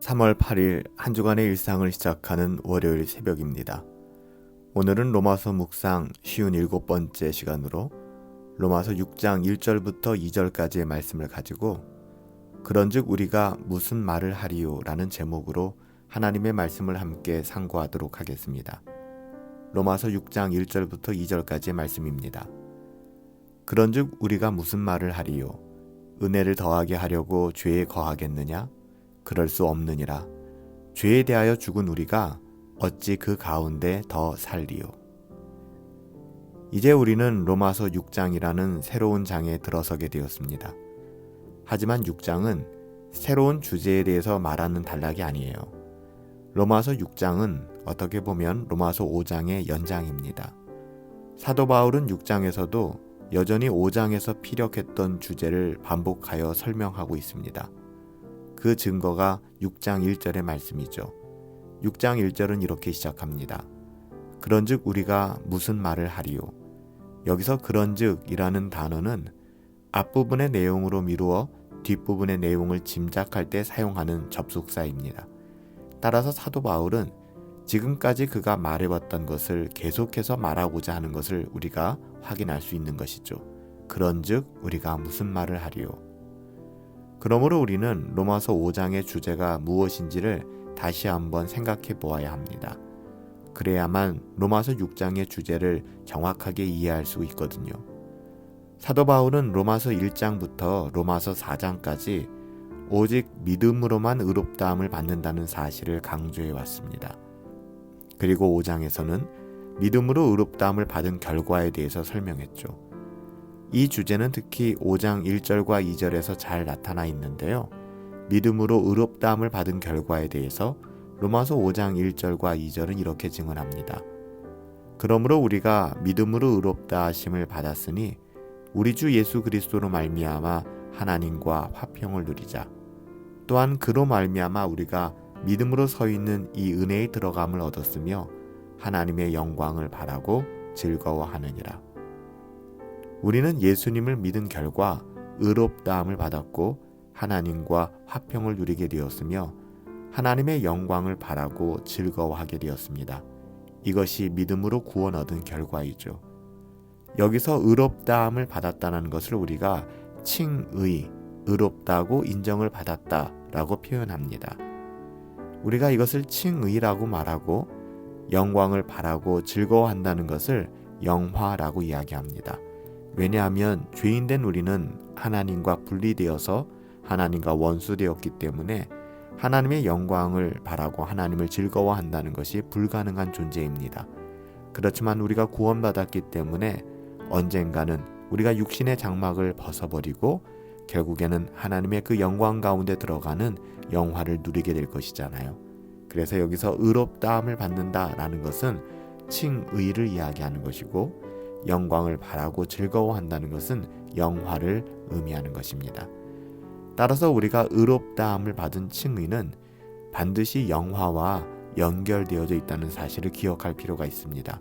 3월 8일 한 주간의 일상을 시작하는 월요일 새벽입니다. 오늘은 로마서 묵상 57번째 시간으로 로마서 6장 1절부터 2절까지의 말씀을 가지고 그런즉 우리가 무슨 말을 하리요 라는 제목으로 하나님의 말씀을 함께 상고하도록 하겠습니다. 로마서 6장 1절부터 2절까지의 말씀입니다. 그런즉 우리가 무슨 말을 하리요? 은혜를 더하게 하려고 죄에 거하겠느냐? 그럴 수 없느니라. 죄에 대하여 죽은 우리가 어찌 그 가운데 더 살리요. 이제 우리는 로마서 6장이라는 새로운 장에 들어서게 되었습니다. 하지만 6장은 새로운 주제에 대해서 말하는 단락이 아니에요. 로마서 6장은 어떻게 보면 로마서 5장의 연장입니다. 사도 바울은 6장에서도 여전히 5장에서 피력했던 주제를 반복하여 설명하고 있습니다. 그 증거가 6장 1절의 말씀이죠. 6장 1절은 이렇게 시작합니다. 그런즉 우리가 무슨 말을 하리요? 여기서 그런즉이라는 단어는 앞부분의 내용으로 미루어 뒷부분의 내용을 짐작할 때 사용하는 접속사입니다. 따라서 사도 바울은 지금까지 그가 말해왔던 것을 계속해서 말하고자 하는 것을 우리가 확인할 수 있는 것이죠. 그런즉 우리가 무슨 말을 하리요? 그러므로 우리는 로마서 5장의 주제가 무엇인지를 다시 한번 생각해 보아야 합니다. 그래야만 로마서 6장의 주제를 정확하게 이해할 수 있거든요. 사도 바울은 로마서 1장부터 로마서 4장까지 오직 믿음으로만 의롭다함을 받는다는 사실을 강조해 왔습니다. 그리고 5장에서는 믿음으로 의롭다함을 받은 결과에 대해서 설명했죠. 이 주제는 특히 5장 1절과 2절에서 잘 나타나 있는데요. 믿음으로 의롭다함을 받은 결과에 대해서 로마서 5장 1절과 2절은 이렇게 증언합니다. 그러므로 우리가 믿음으로 의롭다 하심을 받았으니 우리 주 예수 그리스도로 말미암아 하나님과 화평을 누리자. 또한 그로 말미암아 우리가 믿음으로 서 있는 이 은혜에 들어감을 얻었으며 하나님의 영광을 바라고 즐거워하느니라. 우리는 예수님을 믿은 결과 의롭다함을 받았고 하나님과 화평을 누리게 되었으며 하나님의 영광을 바라고 즐거워하게 되었습니다. 이것이 믿음으로 구원 얻은 결과이죠. 여기서 의롭다함을 받았다는 것을 우리가 칭의, 의롭다고 인정을 받았다라고 표현합니다. 우리가 이것을 칭의라고 말하고 영광을 바라고 즐거워한다는 것을 영화라고 이야기합니다. 왜냐하면 죄인된 우리는 하나님과 분리되어서 하나님과 원수되었기 때문에 하나님의 영광을 바라고 하나님을 즐거워한다는 것이 불가능한 존재입니다. 그렇지만 우리가 구원받았기 때문에 언젠가는 우리가 육신의 장막을 벗어버리고 결국에는 하나님의 그 영광 가운데 들어가는 영화를 누리게 될 것이잖아요. 그래서 여기서 의롭다함을 받는다라는 것은 칭의를 이야기하는 것이고 영광을 바라고 즐거워한다는 것은 영화를 의미하는 것입니다. 따라서 우리가 의롭다함을 받은 칭의는 반드시 영화와 연결되어져 있다는 사실을 기억할 필요가 있습니다.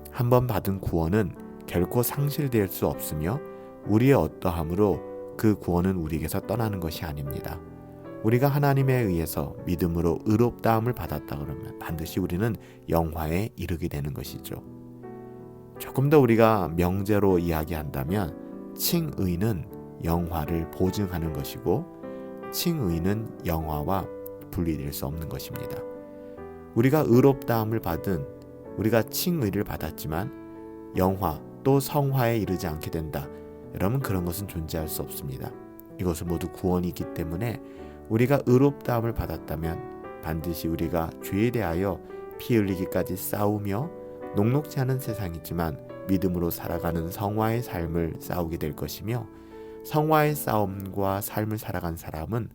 한번 받은 구원은 결코 상실될 수 없으며 우리의 어떠함으로 그 구원은 우리에게서 떠나는 것이 아닙니다. 우리가 하나님에 의해서 믿음으로 의롭다함을 받았다 그러면 반드시 우리는 영화에 이르게 되는 것이죠. 조금 더 우리가 명제로 이야기한다면 칭의는 영화를 보증하는 것이고 칭의는 영화와 분리될 수 없는 것입니다. 우리가 의롭다함을 받은 우리가 칭의를 받았지만 영화 또 성화에 이르지 않게 된다. 여러분 그런 것은 존재할 수 없습니다. 이것은 모두 구원이기 때문에 우리가 의롭다함을 받았다면 반드시 우리가 죄에 대하여 피 흘리기까지 싸우며 녹록지 않은 세상이지만 믿음으로 살아가는 성화의 삶을 싸우게 될 것이며 성화의 싸움과 삶을 살아간 사람은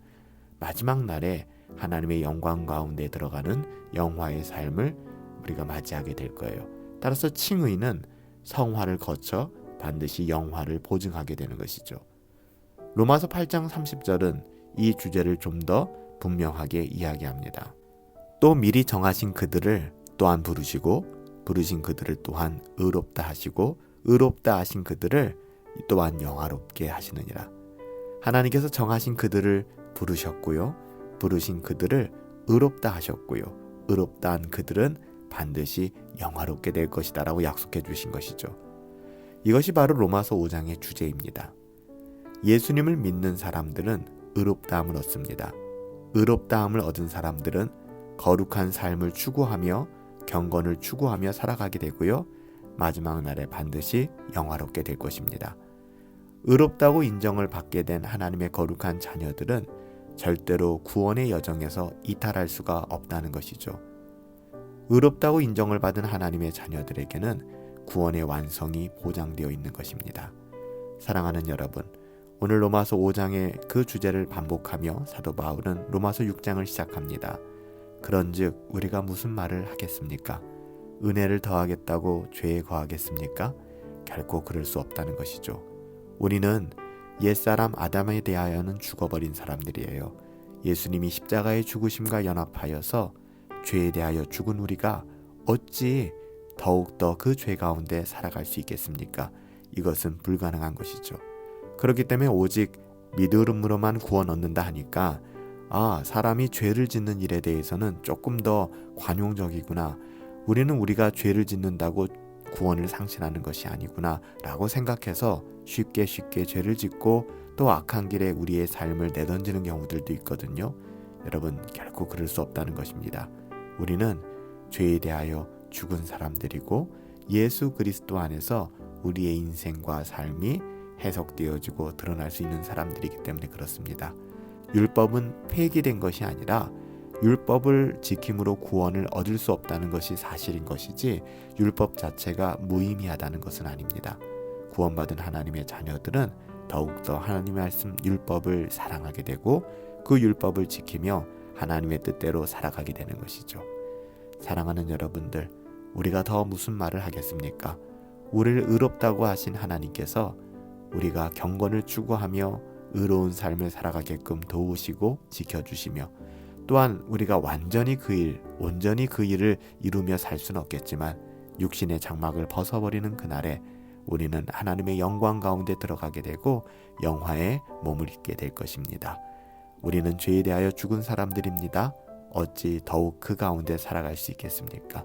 마지막 날에 하나님의 영광 가운데 들어가는 영화의 삶을 우리가 맞이하게 될 거예요. 따라서 칭의는 성화를 거쳐 반드시 영화를 보증하게 되는 것이죠. 로마서 8장 30절은 이 주제를 좀 더 분명하게 이야기합니다. 또 미리 정하신 그들을 또한 부르시고 부르신 그들을 또한 의롭다 하시고 의롭다 하신 그들을 또한 영화롭게 하시느니라. 하나님께서 정하신 그들을 부르셨고요. 부르신 그들을 의롭다 하셨고요. 의롭다 한 그들은 반드시 영화롭게 될 것이다 라고 약속해 주신 것이죠. 이것이 바로 로마서 5장의 주제입니다. 예수님을 믿는 사람들은 의롭다함을 얻습니다. 의롭다함을 얻은 사람들은 거룩한 삶을 추구하며 경건을 추구하며 살아가게 되고요. 마지막 날에 반드시 영화롭게 될 것입니다. 의롭다고 인정을 받게 된 하나님의 거룩한 자녀들은 절대로 구원의 여정에서 이탈할 수가 없다는 것이죠. 의롭다고 인정을 받은 하나님의 자녀들에게는 구원의 완성이 보장되어 있는 것입니다. 사랑하는 여러분, 오늘 로마서 5장의 그 주제를 반복하며 사도 바울은 로마서 6장을 시작합니다. 그런즉 우리가 무슨 말을 하겠습니까? 은혜를 더하겠다고 죄에 거하겠습니까? 결코 그럴 수 없다는 것이죠. 우리는 옛사람 아담에 대하여는 죽어버린 사람들이에요. 예수님이 십자가의 죽으심과 연합하여서 죄에 대하여 죽은 우리가 어찌 더욱더 그 죄 가운데 살아갈 수 있겠습니까? 이것은 불가능한 것이죠. 그렇기 때문에 오직 믿음으로만 구원 얻는다 하니까 사람이 죄를 짓는 일에 대해서는 조금 더 관용적이구나. 우리는 우리가 죄를 짓는다고 구원을 상실하는 것이 아니구나 라고 생각해서 쉽게 죄를 짓고 또 악한 길에 우리의 삶을 내던지는 경우들도 있거든요. 여러분, 결코 그럴 수 없다는 것입니다. 우리는 죄에 대하여 죽은 사람들이고 예수 그리스도 안에서 우리의 인생과 삶이 해석되어지고 드러날 수 있는 사람들이기 때문에 그렇습니다. 율법은 폐기된 것이 아니라 율법을 지킴으로 구원을 얻을 수 없다는 것이 사실인 것이지 율법 자체가 무의미하다는 것은 아닙니다. 구원받은 하나님의 자녀들은 더욱더 하나님의 말씀 율법을 사랑하게 되고 그 율법을 지키며 하나님의 뜻대로 살아가게 되는 것이죠. 사랑하는 여러분들, 우리가 더 무슨 말을 하겠습니까? 우리를 의롭다고 하신 하나님께서 우리가 경건을 추구하며 의로운 삶을 살아가게끔 도우시고 지켜주시며 또한 우리가 온전히 그 일을 이루며 살 수는 없겠지만 육신의 장막을 벗어버리는 그날에 우리는 하나님의 영광 가운데 들어가게 되고 영화에 몸을 입게 될 것입니다. 우리는 죄에 대하여 죽은 사람들입니다. 어찌 더욱 그 가운데 살아갈 수 있겠습니까?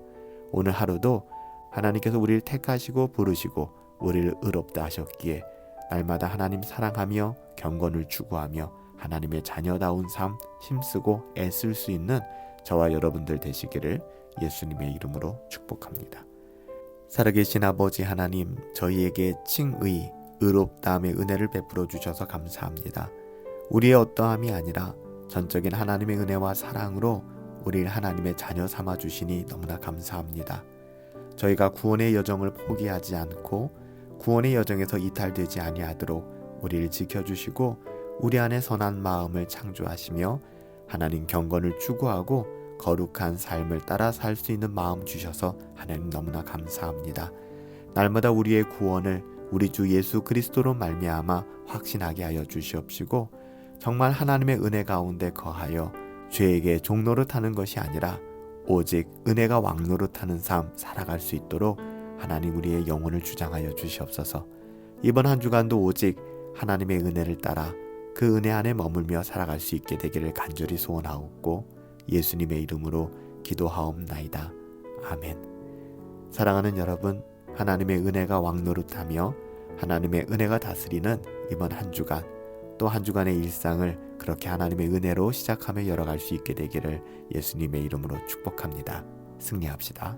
오늘 하루도 하나님께서 우리를 택하시고 부르시고 우리를 의롭다 하셨기에 날마다 하나님 사랑하며 경건을 추구하며 하나님의 자녀다운 삶 힘쓰고 애쓸 수 있는 저와 여러분들 되시기를 예수님의 이름으로 축복합니다. 살아계신 아버지 하나님, 저희에게 칭의, 의롭다함의 은혜를 베풀어 주셔서 감사합니다. 우리의 어떠함이 아니라 전적인 하나님의 은혜와 사랑으로 우리를 하나님의 자녀 삼아 주시니 너무나 감사합니다. 저희가 구원의 여정을 포기하지 않고 구원의 여정에서 이탈되지 아니하도록 우리를 지켜주시고 우리 안에 선한 마음을 창조하시며 하나님 경건을 추구하고 거룩한 삶을 따라 살 수 있는 마음 주셔서 하나님 너무나 감사합니다. 날마다 우리의 구원을 우리 주 예수 그리스도로 말미암아 확신하게 하여 주시옵시고 정말 하나님의 은혜 가운데 거하여 죄에게 종노릇하는 것이 아니라 오직 은혜가 왕노릇하는 삶 살아갈 수 있도록 하나님 우리의 영혼을 주장하여 주시옵소서. 이번 한 주간도 오직 하나님의 은혜를 따라 그 은혜 안에 머물며 살아갈 수 있게 되기를 간절히 소원하옵고 예수님의 이름으로 기도하옵나이다. 아멘. 사랑하는 여러분, 하나님의 은혜가 왕노릇하며 하나님의 은혜가 다스리는 이번 한 주간 또 한 주간의 일상을 그렇게 하나님의 은혜로 시작하며 열어갈 수 있게 되기를 예수님의 이름으로 축복합니다. 승리합시다.